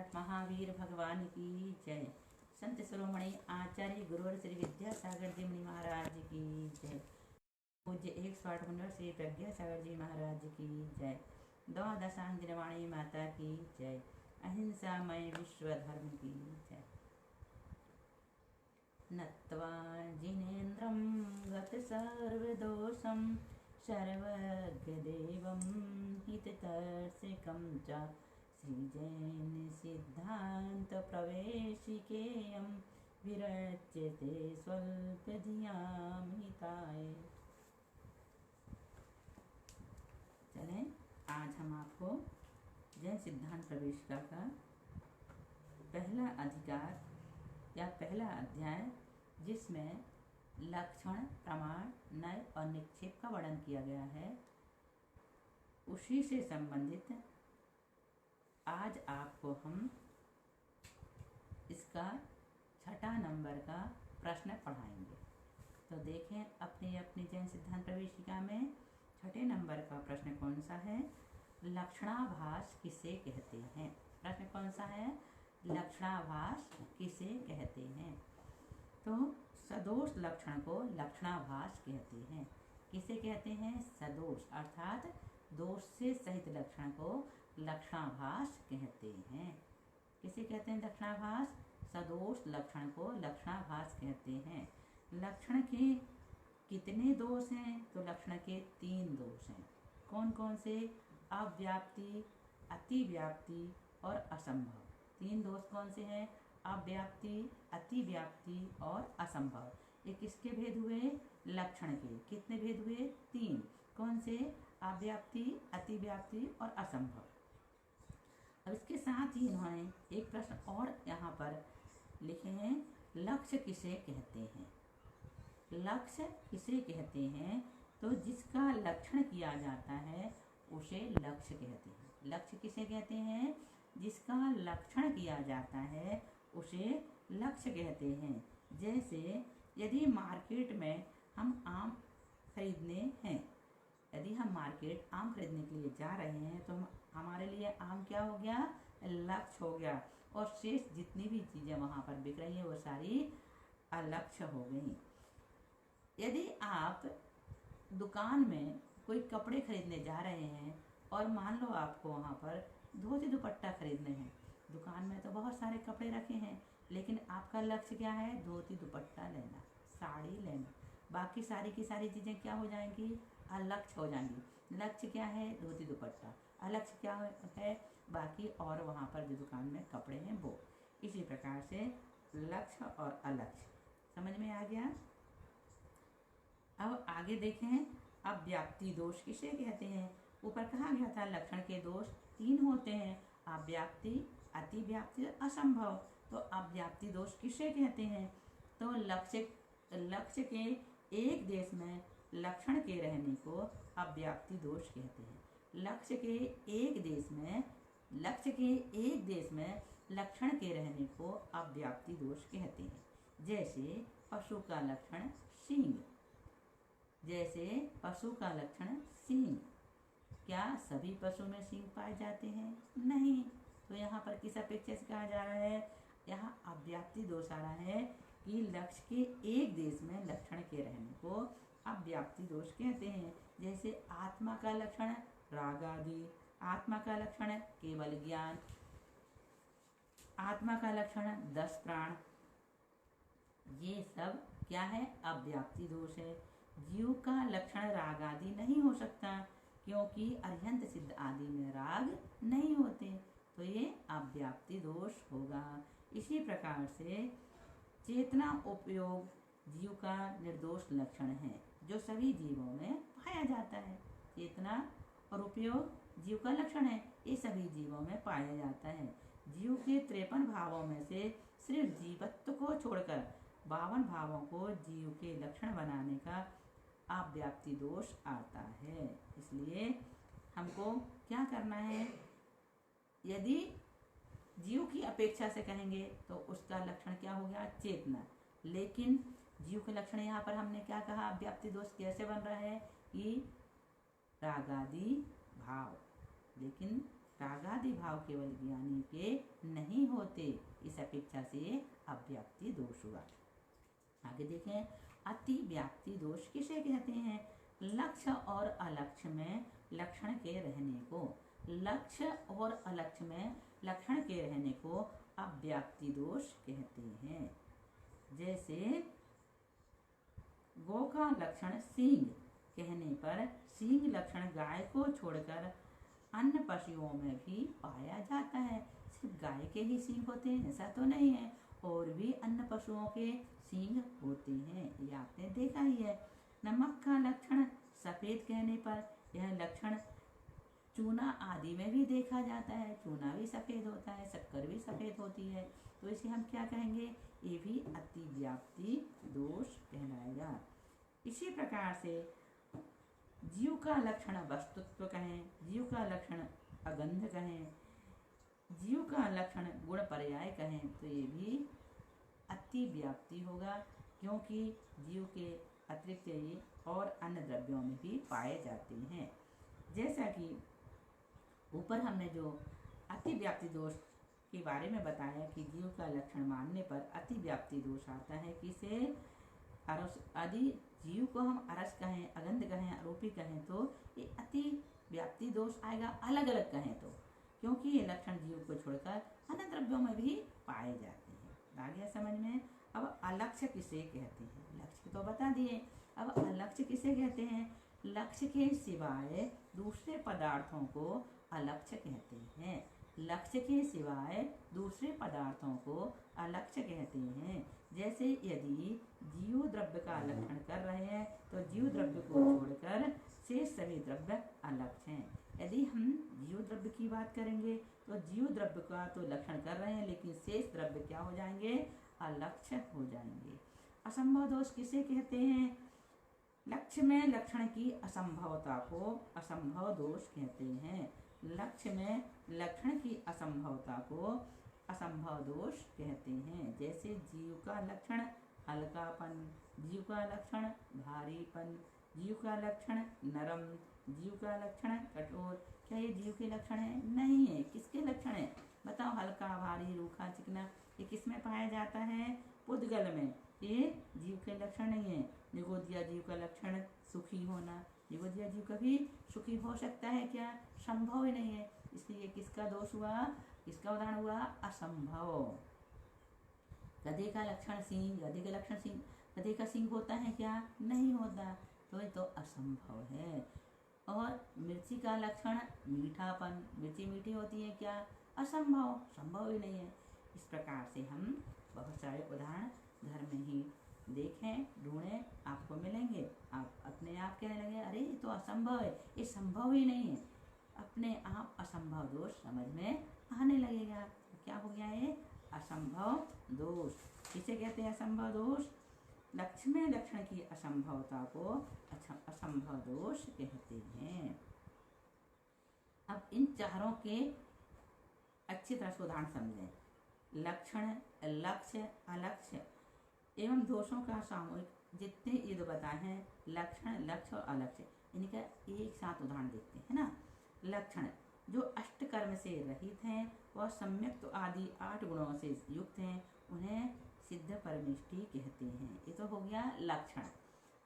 साक्षात महावीर भगवान की जय। संत शिरोमणि आचार्य गुरुवर श्री विद्यासागर जी मुनि महाराज की जय। पूज्य 108 मुनिवर श्री प्रज्ञासागर जी महाराज की जय। द्वादशांजनवाणी माता की जय। अहिंसामय विश्व धर्म की जय। नत्वा जिनेन्द्रं गत सर्वदोषं सर्वज्ञदेवं हितदर्शिकं च श्रीजैन सिद्धांत प्रवेशिकेयं विरच्यते स्वल्पधियां हिताय। चलें, आज हम आपको जैन सिद्धांत प्रवेशिका का पहला अधिकार या पहला अध्याय, जिसमें लक्षण, प्रमाण, नय और निक्षेप का वर्णन किया गया है, उसी से संबंधित आज आपको हम इसका 6 नंबर का प्रश्न पढ़ाएंगे। तो देखें अपनी अपनी जैन सिद्धांत प्रवेशिका में 6 नंबर का प्रश्न कौन सा है। लक्षणाभास किसे कहते हैं? प्रश्न कौन सा है? लक्षणाभास किसे कहते हैं? तो सदोष लक्षण को लक्षणाभास कहते हैं। किसे कहते हैं? सदोष अर्थात दोष से सहित लक्षण को लक्षणाभास कहते हैं। किसे कहते हैं लक्षणाभास? सदोष लक्षण को लक्षणाभास कहते हैं। लक्षण के कितने दोष हैं? तो लक्षण के 3 दोष हैं। कौन कौन से? अव्याप्ति, अतिव्याप्ति और असंभव। 3 दोष कौन से हैं? अव्याप्ति, अतिव्याप्ति और असंभव। ये किसके भेद हुए? लक्षण के। कितने भेद हुए? 3। कौन से? अव्याप्ति, अतिव्याप्ति और असंभव। अब इसके साथ ही इन्होंने एक प्रश्न और यहाँ पर लिखे हैं, लक्ष्य किसे कहते हैं? लक्ष्य किसे कहते हैं? तो जिसका लक्षण किया जाता है उसे लक्ष्य कहते हैं। लक्ष्य किसे कहते हैं? जिसका लक्षण किया जाता है उसे लक्ष्य कहते हैं। जैसे यदि मार्केट में हम आम खरीदने हैं, यदि हम मार्केट आम खरीदने के लिए जा रहे हैं तो हमारे लिए आम क्या हो गया? लक्ष्य हो गया। और शेष जितनी भी चीज़ें वहाँ पर बिक रही हैं वो सारी अलक्ष्य हो गई। यदि आप दुकान में कोई कपड़े खरीदने जा रहे हैं और मान लो आपको वहाँ पर धोती दुपट्टा खरीदने हैं, दुकान में तो बहुत सारे कपड़े रखे हैं, लेकिन आपका लक्ष्य क्या है? धोती दुपट्टा लेना, साड़ी लेना। बाकी सारी की सारी चीज़ें क्या हो जाएंगी? अलक्ष्य हो जाएंगी। लक्ष्य क्या है? धोती दुपट्टा। अलक्ष्य क्या है? बाकी और वहाँ पर जो दुकान में कपड़े हैं वो। इसी प्रकार से लक्ष्य और अलक्ष्य समझ में आ गया। अब आगे देखें, अव्याप्ति दोष किसे कहते हैं? ऊपर कहा गया था लक्षण के दोष 3 होते हैं, अव्याप्ति, अतिव्याप्ति और असंभव। तो अव्याप्ति दोष किसे कहते हैं? तो लक्ष्य के एक देश में लक्षण के रहने को अव्याप्ति दोष कहते हैं। लक्ष्य के एक देश में लक्षण के रहने को अव्याप्ति दोष कहते हैं। जैसे पशु का लक्षण सींग। क्या सभी पशु में सींग पाए जाते हैं? नहीं। तो यहाँ पर किस अपेक्षा से कहा जा रहा है? यहाँ अव्याप्ति दोष आ रहा है कि लक्ष्य के एक देश में लक्षण के रहने को अव्याप्ति दोष कहते हैं। जैसे आत्मा का लक्षण राग आदि, आत्मा का लक्षण केवल ज्ञान, आत्मा का लक्षण 10 प्राण, ये सब क्या है? अव्याप्ति दोष है। जीव का लक्षण राग आदि नहीं हो सकता, क्योंकि अर्हंत सिद्ध आदि में राग नहीं होते, तो ये अव्याप्ति दोष होगा। इसी प्रकार से चेतना उपयोग जीव का निर्दोष लक्षण है, जो सभी जीवों में पाया जाता है। चेतना और उपयोग जीव का लक्षण है, ये सभी जीवों में पाया जाता है। जीव के 53 भावों में से सिर्फ जीवत्व को छोड़कर 52 भावों को जीव के लक्षण बनाने का अव्याप्ति दोष आता है। इसलिए हमको क्या करना है? यदि जीव की अपेक्षा से कहेंगे तो उसका लक्षण क्या हो गया? चेतना। लेकिन जीव का लक्षण यहाँ पर हमने क्या कहा? अव्याप्ति दोष कैसे बन रहा है? कि रागादि भाव, लेकिन रागादि भाव केवल ज्ञानी के नहीं होते, इस अपेक्षा से अव्याप्ति दोष हुआ। आगे देखें, अति व्याप्ति दोष किसे कहते हैं? लक्ष्य और अलक्ष्य में लक्षण के रहने को, लक्ष्य और अलक्ष्य में लक्षण के रहने को अव्याप्ति दोष कहते हैं। जैसे गौ का लक्षण सींग कहने पर सींग लक्षण गाय को छोड़कर अन्य पशुओं में भी पाया जाता है। सिर्फ गाय के ही सींग होते हैं ऐसा तो नहीं है, और भी अन्य पशुओं के सींग होते हैं, ये आपने देखा ही है। नमक का लक्षण सफेद कहने पर यह लक्षण चूना आदि में भी देखा जाता है, चूना भी सफेद होता है, शक्कर भी सफेद होती है, तो इसे हम क्या कहेंगे? ये भी अतिव्याप्ति दोष कहलाएगा। इसी प्रकार से जीव का लक्षण वस्तुत्व कहें, जीव का लक्षण अगंध कहें, जीव का लक्षण गुण पर्याय कहें, तो ये भी अतिव्याप्ति होगा, क्योंकि जीव के अतिरिक्त ये और अन्य द्रव्यों में भी पाए जाते हैं। जैसा कि ऊपर हमने जो अतिव्याप्ति दोष के बारे में बताया कि जीव का लक्षण मानने पर अतिव्याप्ति दोष आता है, किसे? यदि जीव को हम अरस कहें, अगंध कहें, आरोपी कहें, तो ये अतिव्याप्ति दोष आएगा, अलग अलग कहें तो, क्योंकि ये लक्षण जीव को छोड़कर अन्य द्रव्यों में भी पाए जाते हैं। आ गया समझ में? अब अलक्ष्य किसे कहते हैं? लक्ष्य तो बता दिए, अब अलक्ष्य किसे कहते हैं? लक्ष्य के सिवाय दूसरे पदार्थों को अलक्ष्य कहते हैं। लक्ष्य के सिवाय दूसरे पदार्थों को अलक्ष्य कहते हैं। जैसे यदि जीव द्रव्य का लक्षण कर रहे हैं तो जीव द्रव्य को छोड़कर शेष सभी द्रव्य अलक्ष्य हैं। यदि हम जीव द्रव्य की बात करेंगे तो जीव द्रव्य का तो लक्षण कर रहे हैं, लेकिन शेष द्रव्य क्या हो जाएंगे? अलक्ष्य हो जाएंगे। असंभव दोष किसे कहते हैं? लक्ष्य में लक्षण की असंभवता को असंभव दोष कहते हैं। लक्ष्य में लक्षण की असंभवता को असंभव दोष कहते हैं। जैसे जीव का लक्षण हल्कापन, जीव का लक्षण भारीपन, जीव का लक्षण नरम, जीव का लक्षण कठोर। क्या ये जीव के लक्षण है? नहीं है। किसके लक्षण है? बताओ। हल्का, भारी, रूखा, चिकना, ये किस में पाया जाता है? पुद्गल में। ये जीव के लक्षण नहीं है। निगोदिया जीव का लक्षण सुखी होना, निगोदिया जीव कभी सुखी हो सकता है क्या? संभव ही नहीं है। इसलिए किसका दोष हुआ? किसका उदाहरण हुआ? असंभव। गधे का लक्षण सींग, गधे का लक्षण सींग, गधे का सींग होता है क्या? नहीं होता, तो ये तो असंभव है। और मिर्ची का लक्षण मीठापन, मिर्ची मीठी होती है क्या? असंभव, संभव ही नहीं है। इस प्रकार से हम बहुत सारे उदाहरण घर में ही देखें, ढूंढें, आपको मिलेंगे। आप अपने आप कहने लगे अरे ये तो असंभव है, ये संभव ही नहीं है। अपने आप असंभव दोष समझ में आने लगेगा। क्या हो गया ये? असंभव दोष। किसे कहते हैं असंभव दोष? लक्ष्य में लक्षण की असंभवता को असंभव दोष कहते हैं। अब इन चारों के अच्छी तरह से उदाहरण समझें। लक्षण, लक्ष्य, अलक्ष्य एवं दोषों का सामूहिक जितने ईद बताए हैं, लक्षण, लक्ष्य और अलक्ष्य, इनका एक साथ उदाहरण देखते हैं ना। लक्षण जो अष्टकर्म से रहित हैं वह सम्यक्त आदि 8 गुणों से युक्त हैं, उन्हें सिद्ध परमेष्टि कहते हैं। ये तो हो गया लक्षण।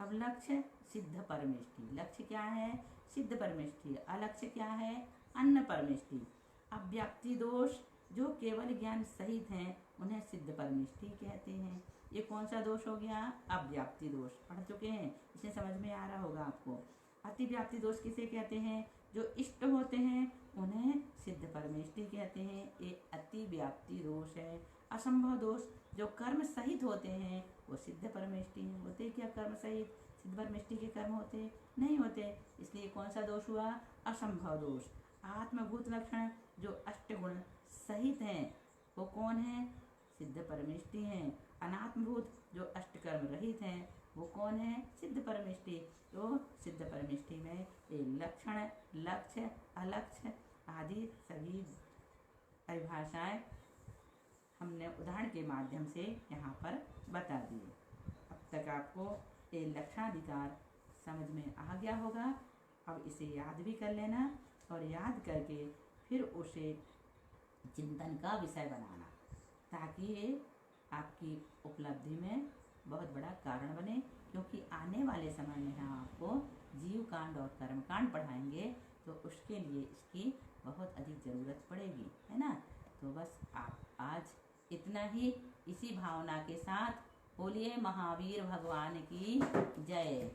अब लक्ष्य सिद्ध परमेष्टि। लक्ष्य क्या है? सिद्ध परमेष्टि। अलक्ष्य क्या है? अन्न परमेष्टि। अव्याप्ति दोष जो केवल ज्ञान सहित हैं उन्हें सिद्ध परमेष्टि कहते हैं। ये कौन सा दोष हो गया? अव्याप्ति दोष। पढ़ चुके हैं, इसे समझ में आ रहा होगा आपको। अतिव्याप्ति दोष किसे कहते हैं? जो इष्ट होते हैं उन्हें सिद्ध परमेष्टि कहते हैं, ये अतिव्याप्ति दोष है। असंभव दोष जो कर्म सहित होते हैं वो सिद्ध परमेष्टि हैं। होते क्या कर्म सहित? सिद्ध परमेष्टि के कर्म होते नहीं होते, इसलिए कौन सा दोष हुआ? असंभव दोष। आत्मभूत लक्षण जो अष्टगुण सहित हैं वो कौन है? सिद्ध परमेष्टि हैं। अनात्मभूत जो अष्टकर्म रहित हैं वो कौन है? सिद्ध परमेष्टि। तो सिद्ध परमेष्टि में ये लक्षण, लक्ष्य, अलक्ष्य आदि सभी परिभाषाएं हमने उदाहरण के माध्यम से यहाँ पर बता दिए। अब तक आपको ये लक्षणाधिकार समझ में आ गया होगा। अब इसे याद भी कर लेना और याद करके फिर उसे चिंतन का विषय बनाना। ताकि ये आपकी उपलब्धि में बहुत बड़ा कारण बने, क्योंकि आने वाले समय में हम आपको जीव कांड और कर्म कांड पढ़ाएंगे, तो उसके लिए इसकी बहुत अधिक ज़रूरत पड़ेगी, है ना। तो बस आप आज इतना ही, इसी भावना के साथ बोलिए महावीर भगवान की जय।